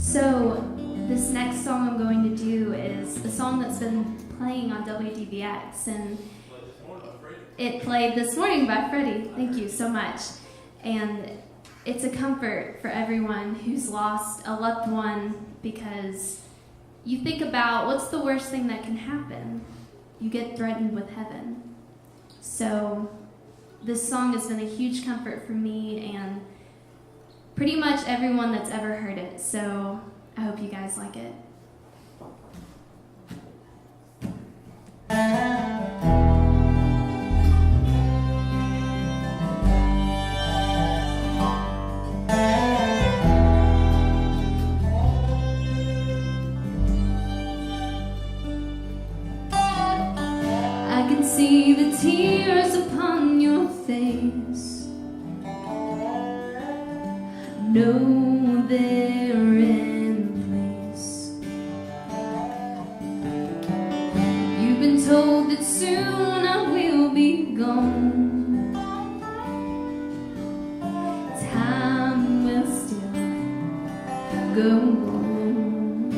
So this next song I'm going to do is a song that's been playing on WDVX, and it played this morning by Freddie. Thank you so much. And it's a comfort for everyone who's lost a loved one, because you think about what's the worst thing that can happen. You get threatened with heaven. So this song has been a huge comfort for me and pretty much everyone that's ever heard it. So I hope you guys like it. I can see the tears upon your face. Know they're in place. You've been told that soon I will be gone. Time will still go on,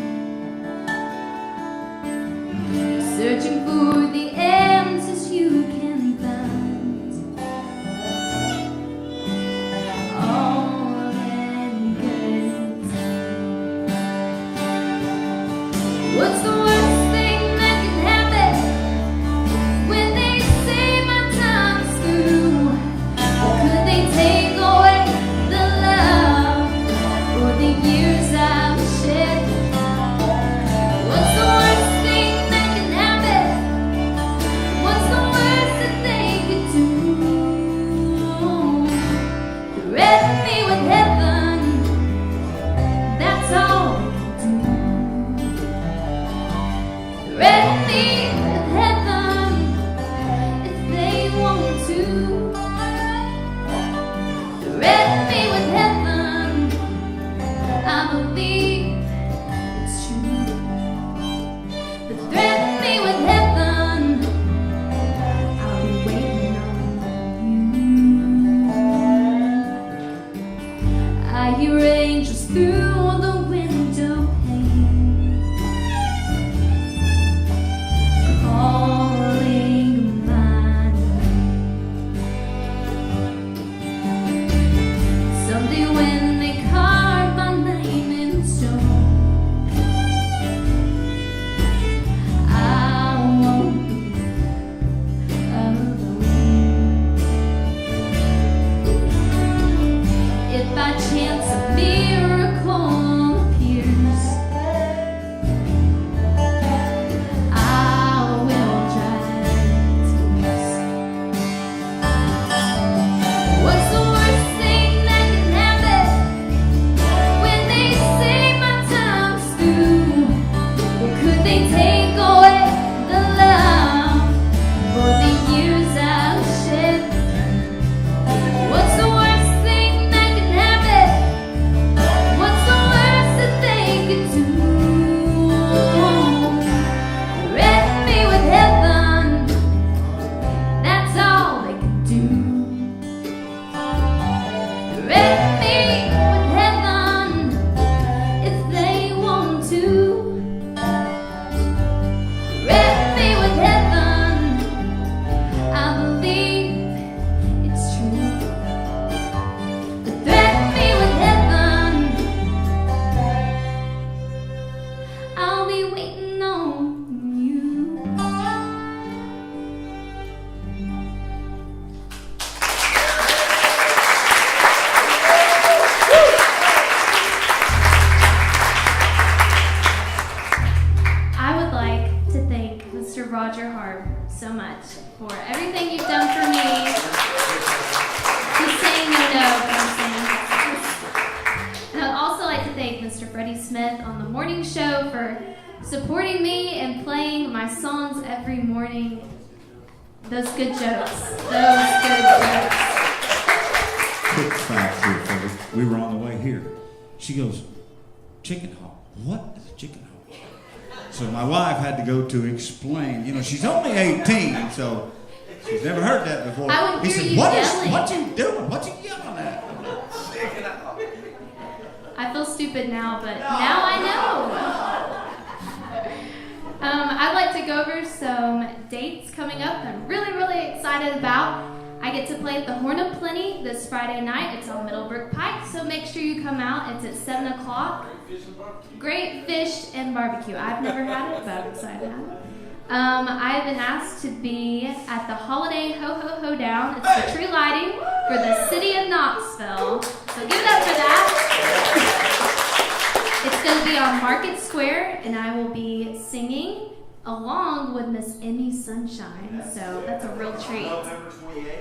searching for the answers you can find. All in good time. What's the worst thing that can happen when they say my time's through? Or could they take away the love or the years I've shed? What's the worst thing that can happen? What's the worst that they could do? Threaten me with heaven, that's all they can do. Threaten me with heaven if they want to. Threaten me with heaven, I believe it's true. But threaten me with heaven, I'll be waiting on you. I hear angels through the window pane, calling my name. Someday when they carve my name in stone, I won't be alone. If by chance a miracle appears, I will dry tears. What's the worst thing that can happen when they say my time's through? Or could they take away the love or the years I've shed? What's the worst thing that can happen? What's the worst that they could do? Threaten me with heaven, that's all they could do. Threaten me with heaven if they want to. Threaten me with heaven, I believe it's true. But threaten me with heaven, I'll be waiting on you. I would like to thank Mr. Roger Harb so much for everything you've done for me. He's saying no, but I'm saying. And I'd also like to thank Mr. Freddie Smith on the morning show for supporting me and playing my songs every morning. Those good jokes. Those good jokes. Quick fact here, folks. We were on the way here. She goes, chicken hawk. What is a chicken hawk? So my wife had to go to explain. You know, she's only 18, so she's never heard that before. I would he hear said, you what yelling. what you doing? What you yelling at? I feel stupid stupid now, but now I know. I'd like to go over some dates coming up I'm really, really excited about. I get to play at the Horn of Plenty this Friday night. It's on Middlebrook Pike, so make sure you come out. It's at 7 o'clock. Great fish and barbecue. I've never had it, but I'm excited to have it. I've been asked to be at the Holiday Ho Ho Ho Down. It's the tree lighting for the city of Knoxville. So give it up for that. It's going to be on Market Square, and I will be singing along with Miss Emmy Sunshine. So that's a real treat.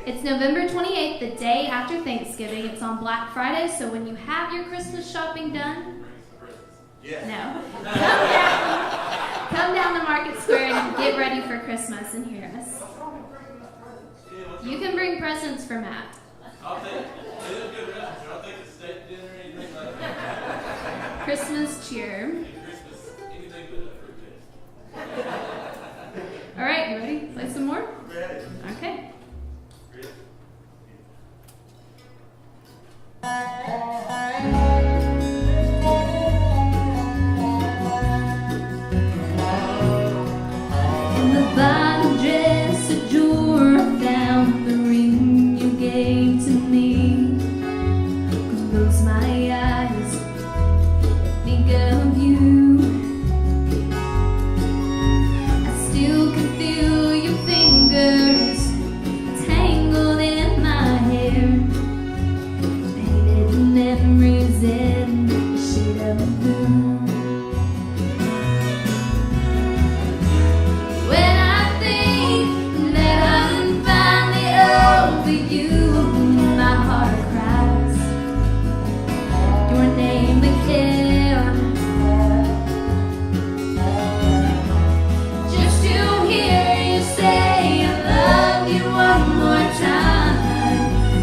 It's November 28th, the day after Thanksgiving. It's on Black Friday, so when you have your Christmas shopping done, no, come down to Market Square and get ready for Christmas and hear us. You can bring presents for Matt. I'll take a steak dinner or anything like that. Christmas cheer. Christmas, anything but a fruit cake. All right, you ready? Play some more? Ready. Okay. In the bottom dress of jewel, I found the ring you gave to me. Close my eyes and think of you. I still can feel your fingers tangled in my hair, painted memories in the shade of blue. When I think that I'm finally over you, my heart cries your name again. Just to hear you say I love you one more time,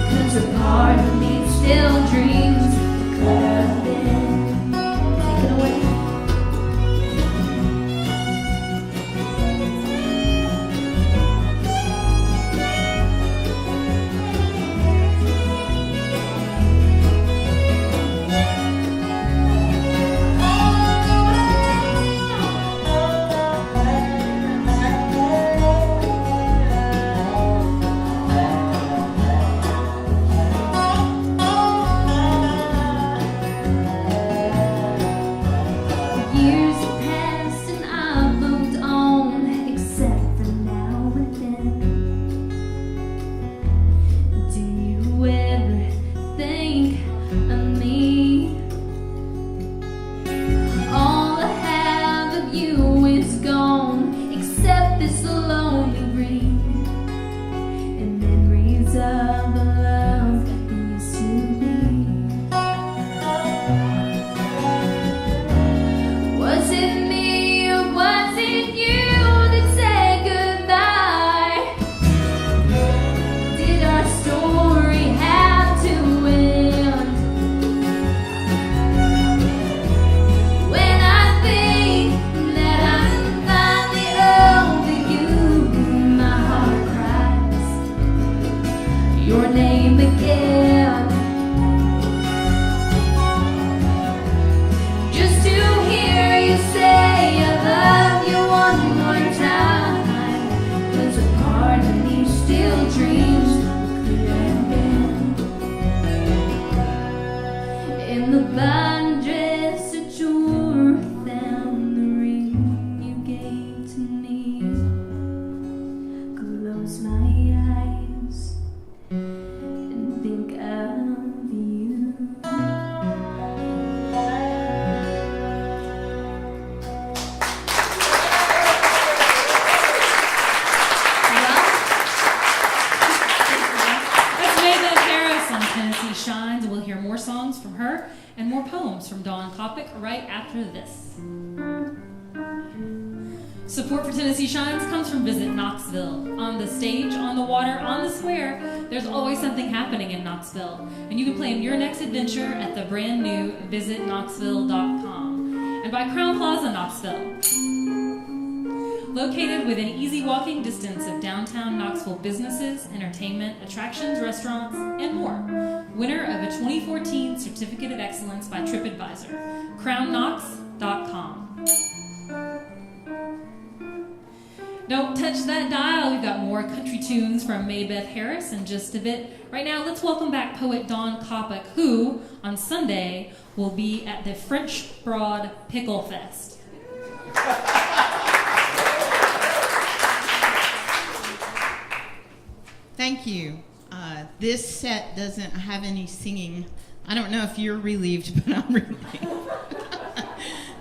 'cause a part of me still dreams it could have been. Take it away. Years have passed and I've moved on, except for now and then. Do you ever think of me? All I have of you is gone, except this lonely ring and memories of the love we used to be. Was it me or was it you that said goodbye? Did our story have to end? When I think that I'm finally over you, my heart cries your name again. Just to hear you say I love you one more time, 'cause a part of me still dreams we could have been. In the bottom dress that you wore, found the ring you gave to me. Close my eyes and think of you. That's Beth Harris on Tennessee Shines. We'll hear more songs from her and more poems from Dawn Kopic right after this. Support for Tennessee Shines comes from Visit Knoxville. On the stage, on the water, on the square, there's always something happening in Knoxville. And you can plan your next adventure at the brand new visitknoxville.com and by Crown Plaza Knoxville. Located within easy walking distance of downtown Knoxville businesses, entertainment, attractions, restaurants, and more. Winner of a 2014 Certificate of Excellence by TripAdvisor. CrownKnox.com. Don't touch that dial. We've got more country tunes from Beth Harris in just a bit. Right now, let's welcome back poet Dawn Koppock, who, on Sunday, will be at the French Broad Pickle Fest. Thank you. This set doesn't have any singing. I don't know if you're relieved, but I'm relieved.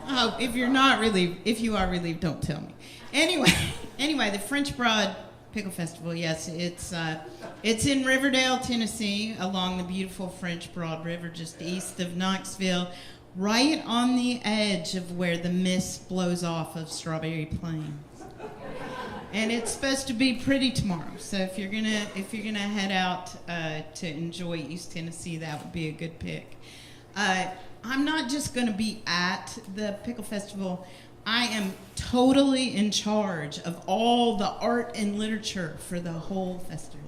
Oh, if you're not relieved, if you are relieved, don't tell me. Anyway, the French Broad Pickle Festival, yes, it's in Riverdale, Tennessee, along the beautiful French Broad River, just east of Knoxville, right on the edge of where the mist blows off of Strawberry Plains. And it's supposed to be pretty tomorrow, so if you're gonna head out to enjoy East Tennessee, that would be a good pick. I'm not just gonna be at the Pickle Festival. I am totally in charge of all the art and literature for the whole festival.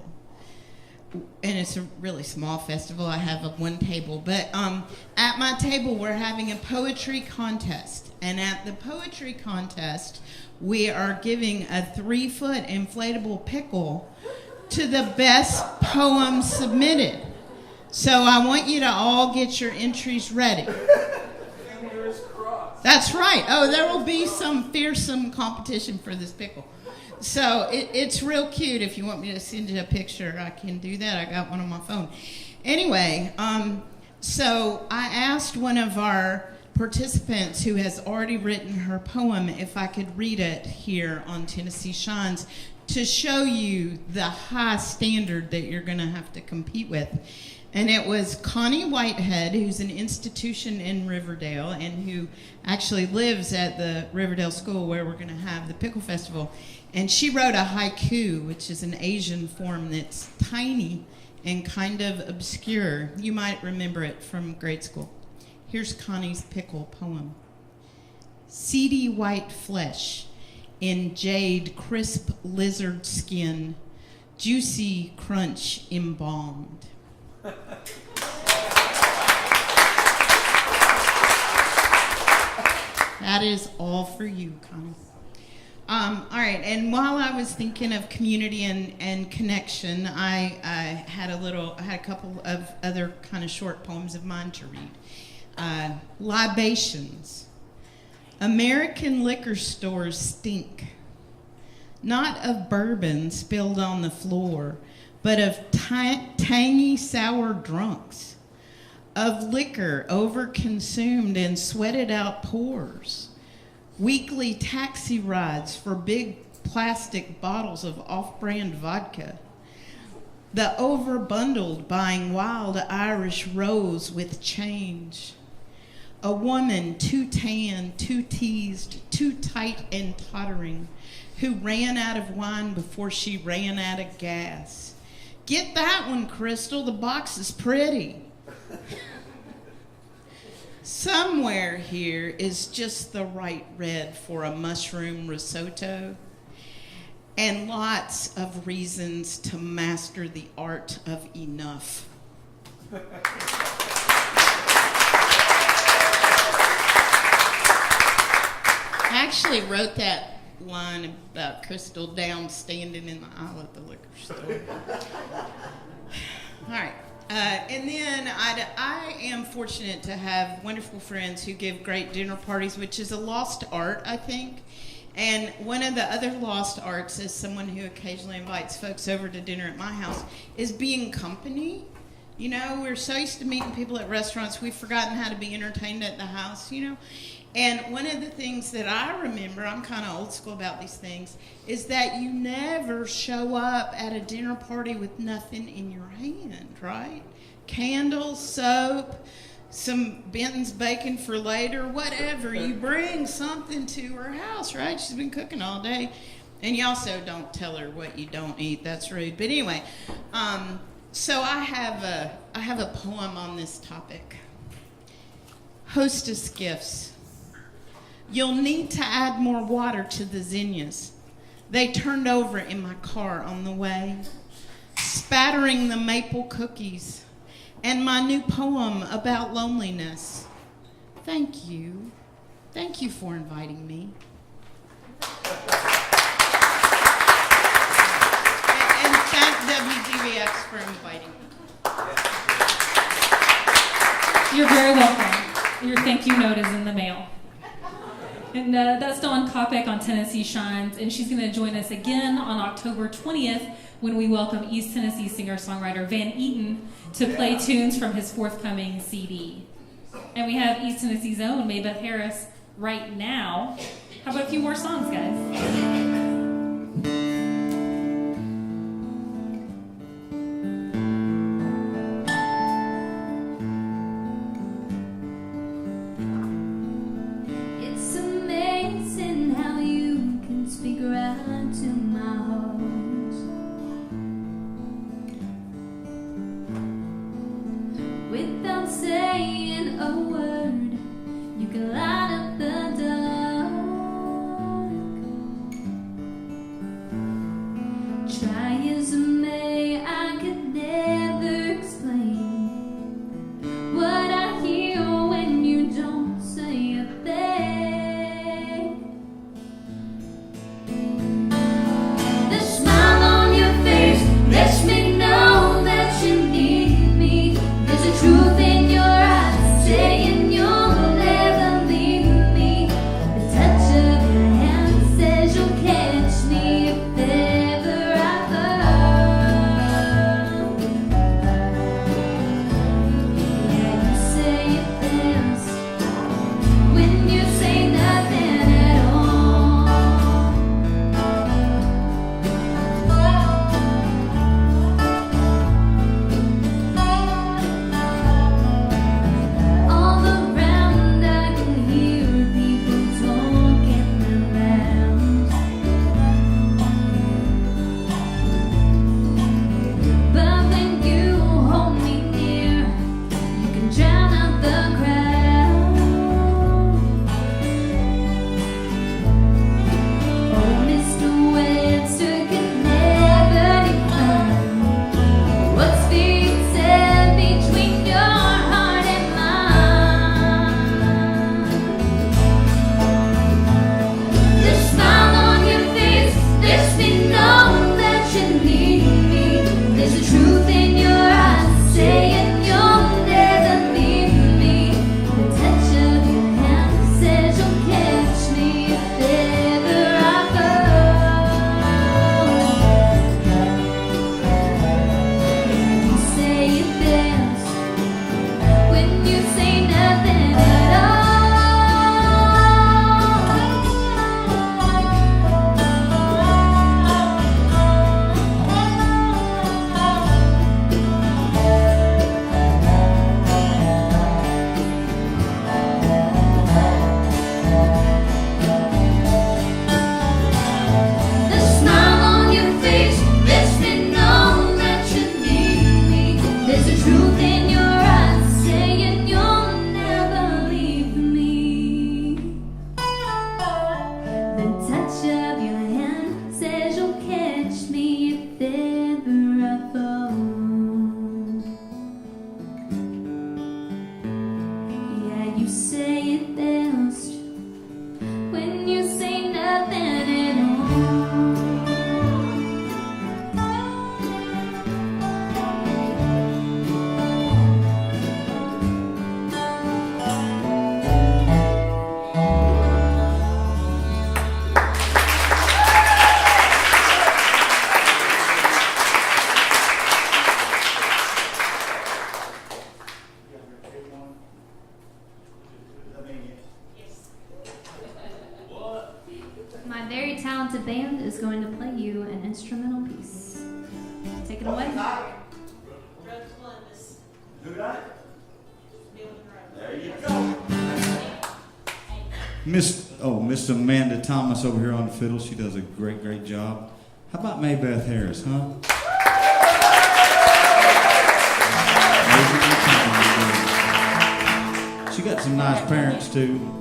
And it's a really small festival. I have one table. But at my table, we're having a poetry contest. And at the poetry contest, we are giving a 3-foot inflatable pickle to the best poem submitted. So I want you to all get your entries ready. That's right. Oh, there will be some fearsome competition for this pickle. So it's real cute. If you want me to send you a picture, I can do that. I got one on my phone. Anyway, so I asked one of our participants who has already written her poem if I could read it here on Tennessee Shines to show you the high standard that you're going to have to compete with. And it was Connie Whitehead, who's an institution in Riverdale and who actually lives at the Riverdale School where we're going to have the Pickle Festival. And she wrote a haiku, which is an Asian form that's tiny and kind of obscure. You might remember it from grade school. Here's Connie's pickle poem. Seedy white flesh in jade crisp lizard skin, juicy crunch embalmed. That is all for you, Connie. All right, and while I was thinking of community and connection, I had a couple of other kind of short poems of mine to read. Libations. American liquor stores stink, not of bourbon spilled on the floor, but of tangy, sour drunks, of liquor overconsumed and sweated out pores, weekly taxi rides for big plastic bottles of off-brand vodka, the overbundled buying wild Irish rose with change, a woman too tan, too teased, too tight and tottering, who ran out of wine before she ran out of gas. Get that one, Crystal. The box is pretty. Somewhere here is just the right red for a mushroom risotto, and lots of reasons to master the art of enough. I actually wrote that line about Crystal down standing in the aisle at the liquor store. All right. And then I am fortunate to have wonderful friends who give great dinner parties, which is a lost art, I think. And one of the other lost arts, as someone who occasionally invites folks over to dinner at my house, is being company. You know, we're so used to meeting people at restaurants, we've forgotten how to be entertained at the house, you know. And one of the things that I remember, I'm kind of old school about these things, is that you never show up at a dinner party with nothing in your hand, right? Candles, soap, some Benton's bacon for later, whatever. You bring something to her house, right? She's been cooking all day. And you also don't tell her what you don't eat. That's rude. But anyway, so I have a poem on this topic. Hostess gifts. You'll need to add more water to the zinnias. They turned over in my car on the way, spattering the maple cookies and my new poem about loneliness. Thank you. Thank you for inviting me. And thank WDVX for inviting me. You're very welcome. Your thank you note is in the mail. And that's Dawn Kopic on Tennessee Shines, and she's going to join us again on October 20th when we welcome East Tennessee singer-songwriter Van Eaton to play tunes from his forthcoming CD. And we have East Tennessee's own Maybeth Harris right now. How about a few more songs, guys? Without saying a word, you can light up the dark. Try as I may, I could never explain what I hear when you don't say a thing. The smile on your face lets me know that you need me. There's a truth in your eyes saying you'll never leave me. The touch of your hand says you'll catch me if ever I fall. Yeah, you say it best when you say nothing at all. All around I can hear people talking around, but when you hold me near, you can drown out the crowd. Oh, Mr. Webster could never define what's being said between your heart and mine. The smile on your face lets me know that you need me. There's a truth in your eyes saying you'll never leave me. The touch of your hand says you'll catch me if ever I fall. You say it best when you say nothing at all. The smile on your face lets me know that you need me. There's a truth in your eyes saying you'll never leave me. The touch of your hand says you'll catch me if ever I fall. Yeah, you say it best when you say nothing at all. My very talented band is going to play you an instrumental piece. Take it away. Who got it? There you go. Miss Amanda Thomas over here on the fiddle. She does a great job. How about Maybeth Harris, huh? She got some nice parents too.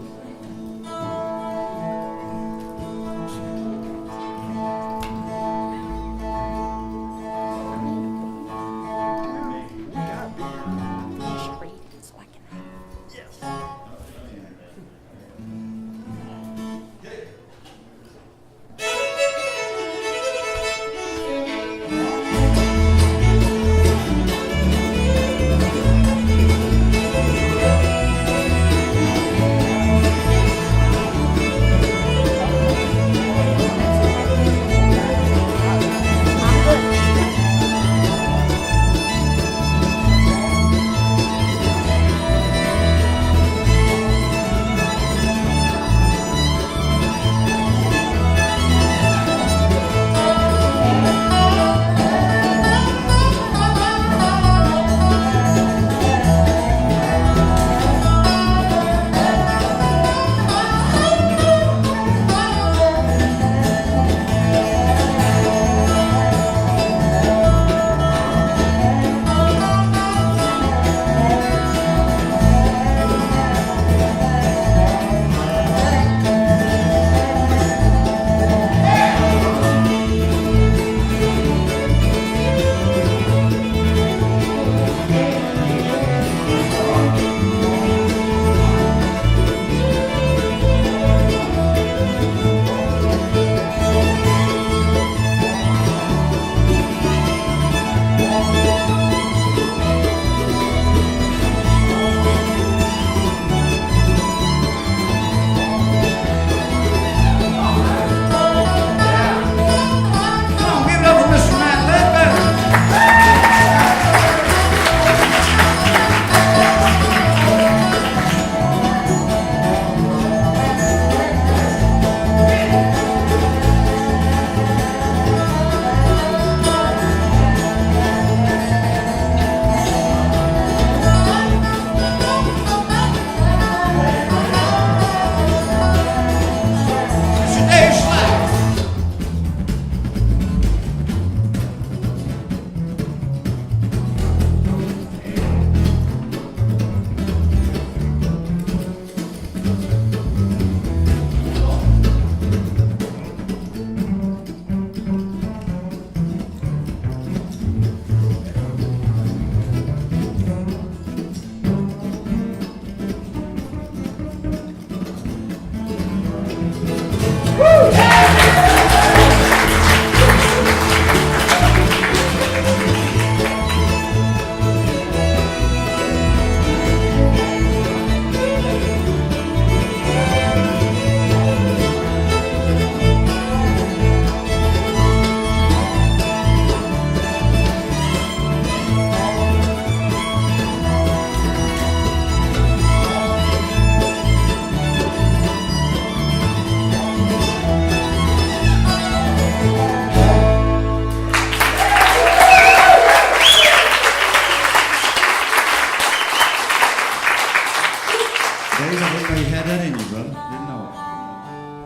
had that in you, brother. Didn't know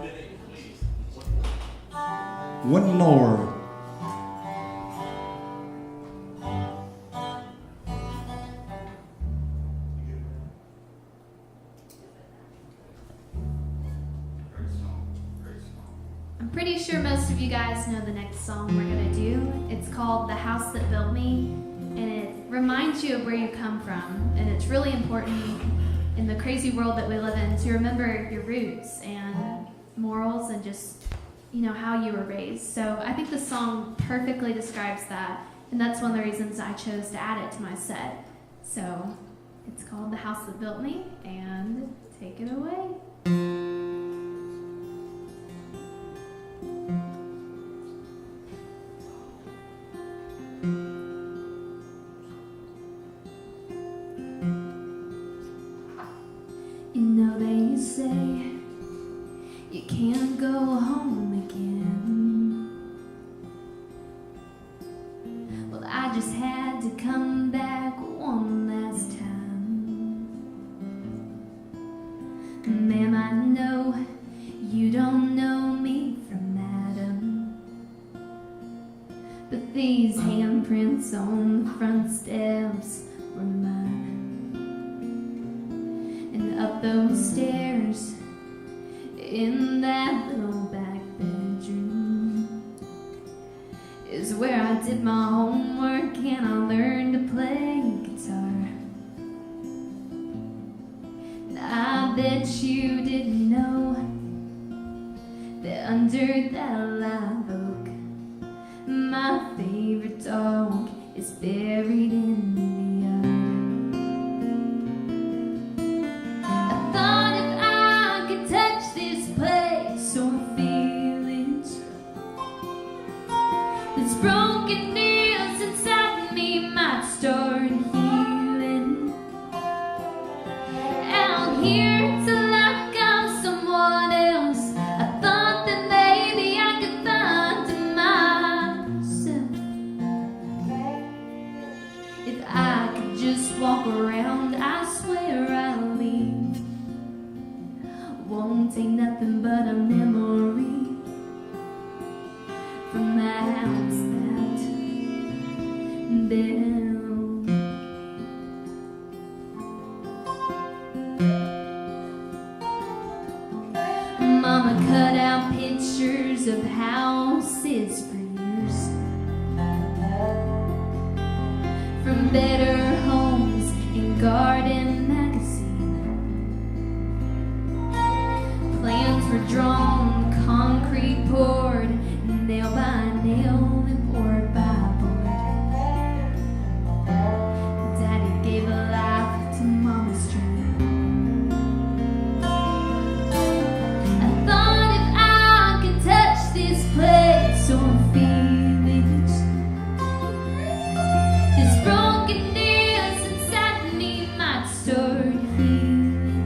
it. One more. I'm pretty sure most of you guys know the next song we're going to do. It's called The House That Built Me, and it reminds you of where you come from. And it's really important in the crazy world that we live in to remember your roots and morals and just, you know, how you were raised. So I think the song perfectly describes that, and that's one of the reasons I chose to add it to my set. So it's called The House That Built Me, and take it away. You know they say you can't go home again. Well, I just had to come back one last time. Ma'am, I know you don't know me from Adam, but these handprints on the front steps were mine. And up those stairs in that little back bedroom is where I did my homework and I learned to play guitar. And I bet you didn't know that under that live oak my favorite dog is buried in the yard. Broken nails inside me might start healing. Out here till like I'm someone else, I thought that maybe I could find myself. If I could just walk around, I swear I'll leave. Won't take nothing but a memory from the house that built. Mama cut out pictures of houses for years, from Better Homes and Garden magazine. Plans were drawn, concrete poured, nail by nail and board by board. Daddy gave a life to Mama's dream. I thought if I could touch this place or feelings, this broken nails inside me might start healing.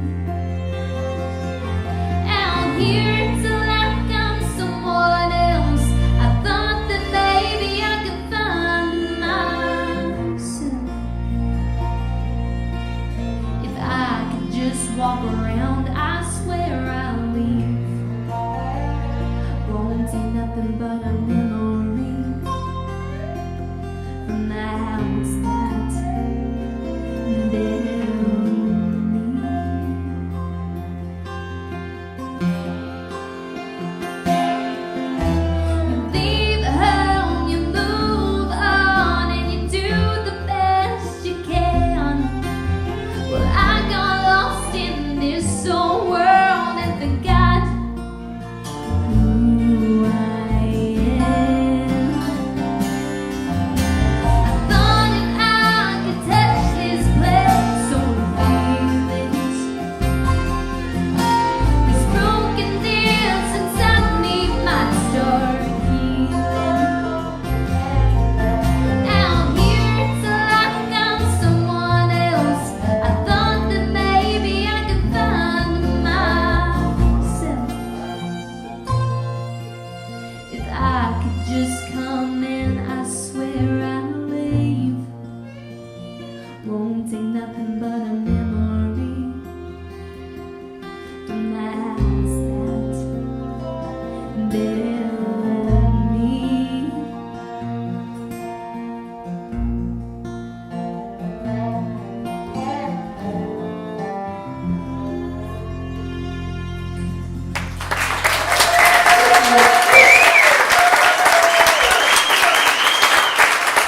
Out here till like I'm someone else, I thought that maybe I could find myself. If I could just walk around, I swear I'll leave. Won't take nothing but a memory from the house that built me. Don't ask that. Build me.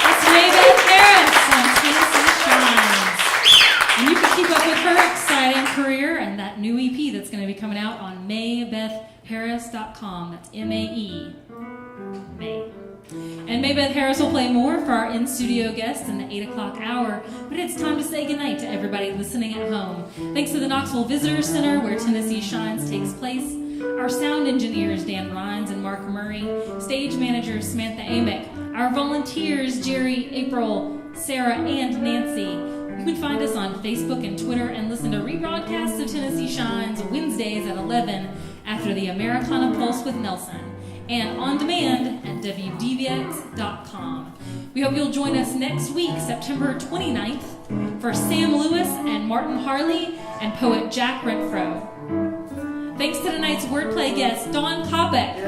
It's Beth Harris on Tennessee Shines. And you can keep up with her exciting career and that new EP that's going to be coming out on maybethharris.com. That's M-A-E. May. And Maybeth Harris will play more for our in-studio guests in the 8 o'clock hour, but it's time to say goodnight to everybody listening at home. Thanks to the Knoxville Visitor Center, where Tennessee Shines takes place, our sound engineers, Dan Rhines and Mark Murray, stage manager, Samantha Amick, our volunteers, Jerry, April, Sarah, and Nancy. You can find us on Facebook and Twitter and listen to rebroadcasts of Tennessee Shines Wednesdays at 11 after the Americana Pulse with Nelson, and on demand at WDVX.com. We hope you'll join us next week, September 29th, for Sam Lewis and Martin Harley and poet Jack Renfro. Thanks to tonight's wordplay guest, Dawn Kopic.